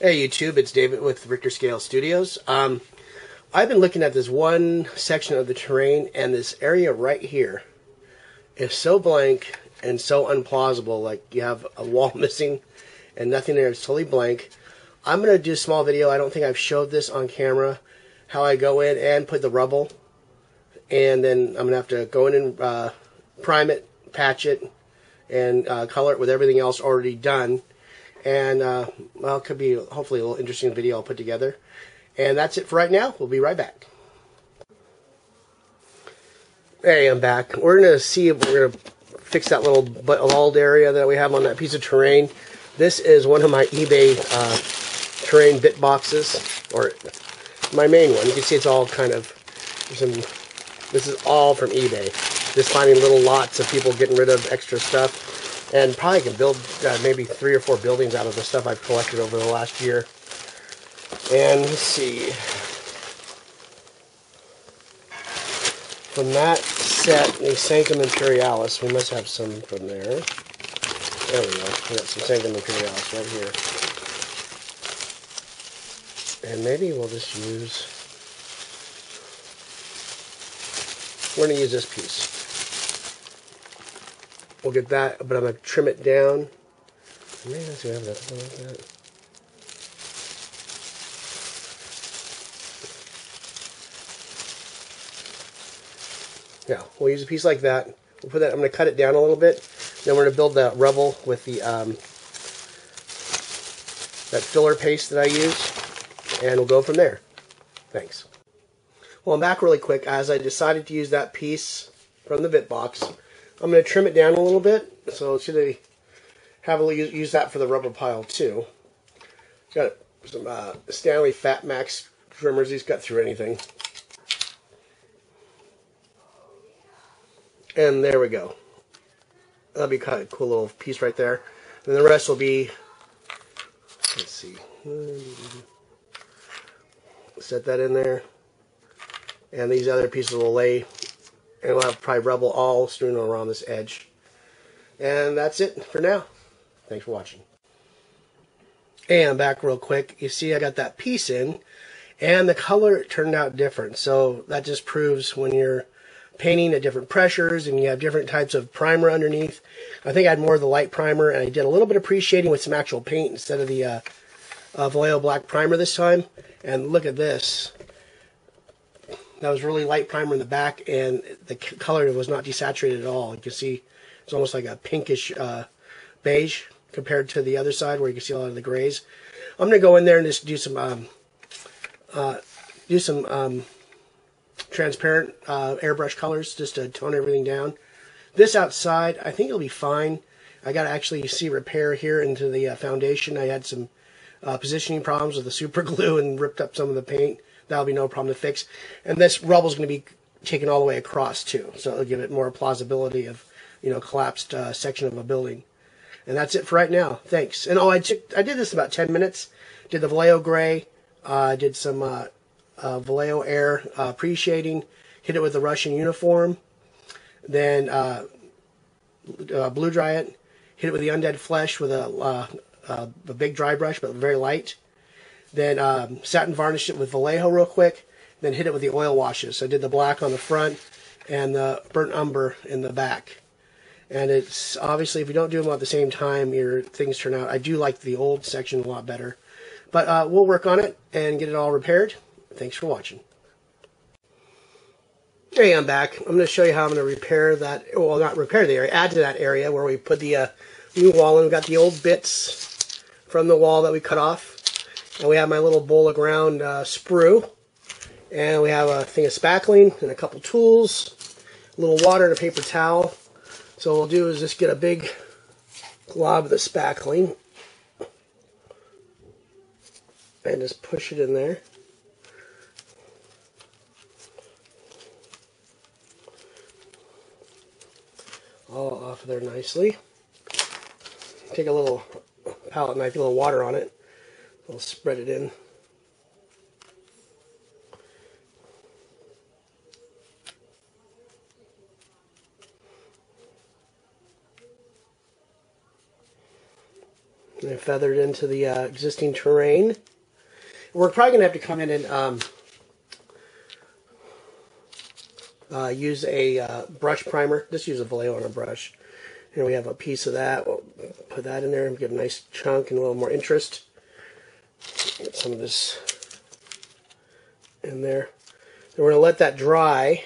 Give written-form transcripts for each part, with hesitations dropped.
Hey YouTube, it's David with Richter Scale Studios. I've been looking at this one section of the terrain, and this area right here is so blank and so unplausible. Like, you have a wall missing and nothing there. It's totally blank. I'm going to do a small video. I don't think I've showed this on camera, how I go in and put the rubble, and then I'm going to have to go in and prime it, patch it, and color it with everything else already done. And, well, it could be hopefully a little interesting video I'll put together. And that's it for right now. We'll be right back. Hey, I'm back. We're going to see if we're going to fix that little bald area that we have on that piece of terrain. This is one of my eBay terrain bit boxes, or my main one. You can see it's all kind of, this is all from eBay. Just finding little lots of people getting rid of extra stuff. And probably can build maybe 3 or 4 buildings out of the stuff I've collected over the last year. And let's see. From that set, the Sanctum Imperialis, we must have some from there. There we go. We got some Sanctum Imperialis right here. And maybe we'll just use, we're going to use this piece. We'll get that, but I'm going to trim it down. Maybe let's see what I have like that. Yeah, we'll use a piece like that. We'll put that. I'm going to cut it down a little bit. Then we're going to build the rubble with the that filler paste that I use, and we'll go from there. Thanks. Well, I'm back really quick as I decided to use that piece from the bit box. I'm going to trim it down a little bit, so it's going to have a use that for the rubber pile too. Got some Stanley Fat Max trimmers. These cut through anything. And there we go. That'll be kind of a cool little piece right there. And the rest will be, let's see, set that in there. And these other pieces will lay, and we'll have probably rubble all strewn around this edge. And that's it for now. Thanks for watching. And I'm back real quick. You see I got that piece in, and the color turned out different. So that just proves when you're painting at different pressures and you have different types of primer underneath. I think I had more of the light primer, and I did a little bit of pre-shading with some actual paint instead of the Vallejo black primer this time. And look at this. That was really light primer in the back, and the color was not desaturated at all. You can see it's almost like a pinkish beige compared to the other side where you can see a lot of the grays. I'm going to go in there and just do some transparent airbrush colors just to tone everything down. This outside, I think it'll be fine. I got to actually see repair here into the foundation. I had some positioning problems with the super glue and ripped up some of the paint. That'll be no problem to fix. And this rubble is going to be taken all the way across too, so it'll give it more plausibility of, you know, collapsed section of a building. And that's it for right now. Thanks. And I did this in about 10 minutes. Did the Vallejo gray, did some Vallejo air pre-shading, hit it with the Russian uniform, then blue dry it, hit it with the undead flesh with a big dry brush, but very light. Then satin varnished it with Vallejo real quick, then hit it with the oil washes. So I did the black on the front and the burnt umber in the back. And it's obviously, if you don't do them at the same time, your things turn out. I do like the old section a lot better. But we'll work on it and get it all repaired. Thanks for watching. Hey, I'm back. I'm going to show you how I'm going to repair that, well, not repair the area, add to that area where we put the new wall in. We've got the old bits from the wall that we cut off. And we have my little bowl of ground sprue. And we have a thing of spackling and a couple tools, a little water and a paper towel. So what we'll do is just get a big glob of the spackling and just push it in there. All off of there nicely. Take a little palette knife, a little water on it. We'll spread it in. And I feathered into the existing terrain. We're probably going to have to come in and use a brush primer. Just use a Vallejo on a brush. Here we have a piece of that. We'll put that in there and get a nice chunk and a little more interest. Get some of this in there. Then we're going to let that dry.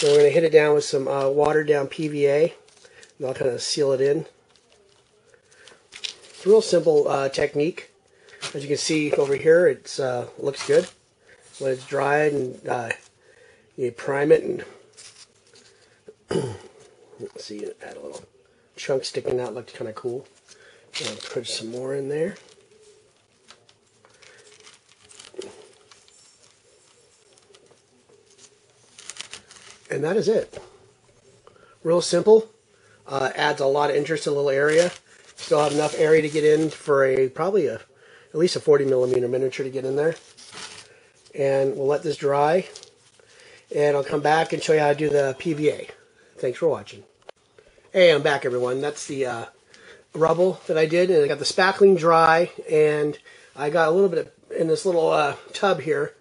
Then we're going to hit it down with some watered down PVA. And I'll kind of seal it in. It's a real simple technique. As you can see over here, it looks good. When it's dried and you prime it and let's see, add a little chunk sticking out, looked kind of cool. And I'll put some more in there. And that is it. Real simple. Adds a lot of interest to a little area. Still have enough area to get in for probably at least a 40mm miniature to get in there. And we'll let this dry. And I'll come back and show you how to do the PVA. Thanks for watching. Hey, I'm back, everyone. That's the rubble that I did. And I got the spackling dry. And I got a little bit of, in this little tub here,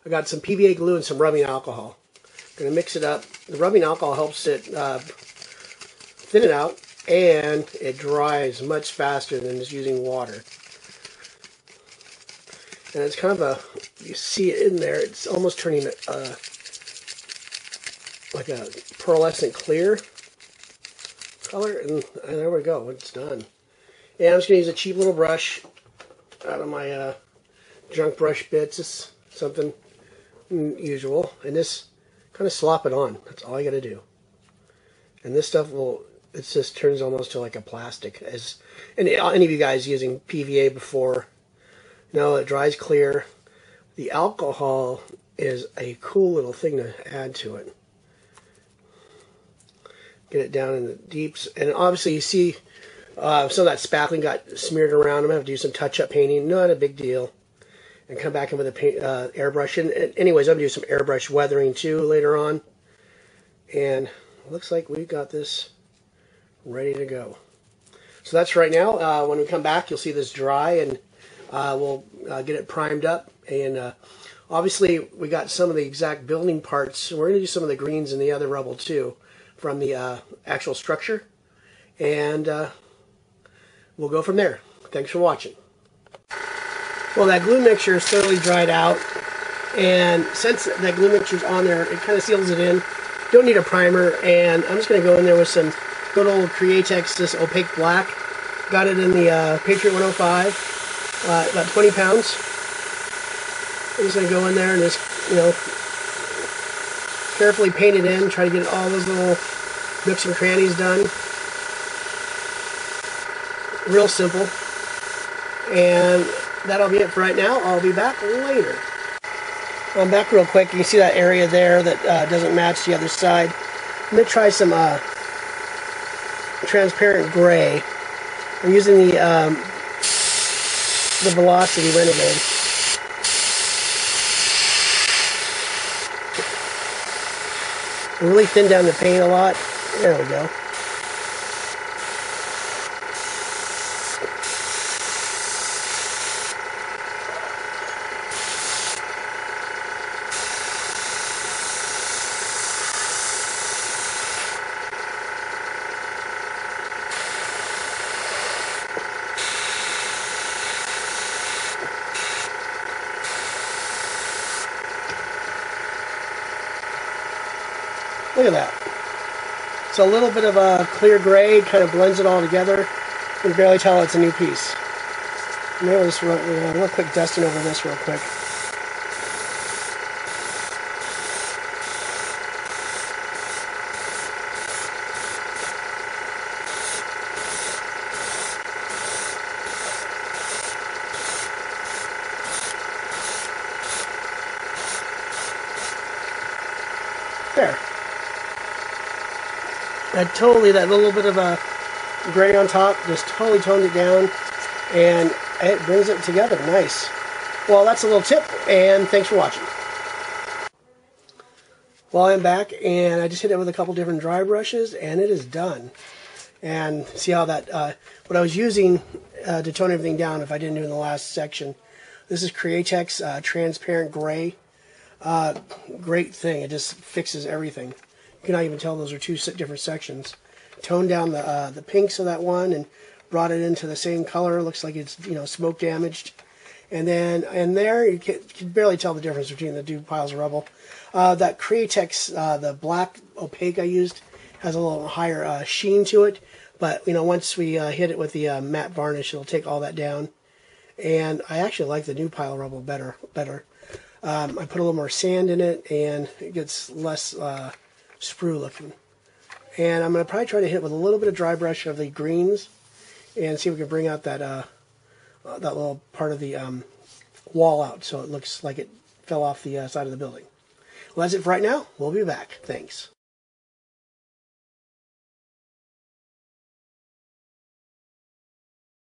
I got some PVA glue and some rubbing alcohol. I'm going to mix it up. The rubbing alcohol helps it thin it out, and it dries much faster than just using water. And it's kind of a, you see it in there, it's almost turning like a pearlescent clear color, and there we go, it's done. And I'm just going to use a cheap little brush out of my junk brush bits. It's something unusual, and this kind of slop it on. That's all you got to do. And this stuff will, it just turns almost to like a plastic. As and any of you guys using PVA before, no, it dries clear. The alcohol is a cool little thing to add to it. Get it down in the deeps, and obviously you see some of that spackling got smeared around. I'm gonna have to do some touch-up painting. Not a big deal. And come back in with a paint, airbrush. And anyways, I'm going to do some airbrush weathering too later on. And it looks like we've got this ready to go. So that's right now. When we come back, you'll see this dry, and we'll get it primed up. And obviously, we got some of the exact building parts. We're going to do some of the greens and the other rubble too from the actual structure. And we'll go from there. Thanks for watching. Well, that glue mixture is totally dried out, and since that glue mixture is on there, it kind of seals it in. Don't need a primer, and I'm just going to go in there with some good old Createx, this opaque black. Got it in the Patriot 105, about 20 pounds. I'm just going to go in there and just, you know, carefully paint it in, try to get all those little nooks and crannies done. Real simple. And that'll be it for right now. I'll be back later. I'm back real quick. You can see that area there that doesn't match the other side. I'm going to try some transparent gray. I'm using the Velocity Renegade. Really thin down the paint a lot. There we go. Look at that. So a little bit of a clear gray kind of blends it all together. You can barely tell it's a new piece. Maybe we'll just real quick dusting over this real quick. There. That little bit of a gray on top just totally toned it down, and it brings it together nice. Well, that's a little tip, and thanks for watching. Well, I'm back, and I just hit it with a couple different dry brushes, and it is done. And see how that, what I was using to tone everything down if I didn't do it in the last section. This is Createx transparent gray. Great thing. It just fixes everything. You cannot even tell those are two different sections. Toned down the pinks of that one and brought it into the same color. Looks like it's smoke damaged. And then in there you can barely tell the difference between the two piles of rubble. That Createx, the black opaque I used, has a little higher sheen to it. But once we hit it with the matte varnish, it'll take all that down. And I actually like the new pile of rubble better. I put a little more sand in it, and it gets less sprue looking. And I'm going to probably try to hit with a little bit of dry brush of the greens, and see if we can bring out that that little part of the wall out, so it looks like it fell off the side of the building. Well, that's it for right now. We'll be back. Thanks.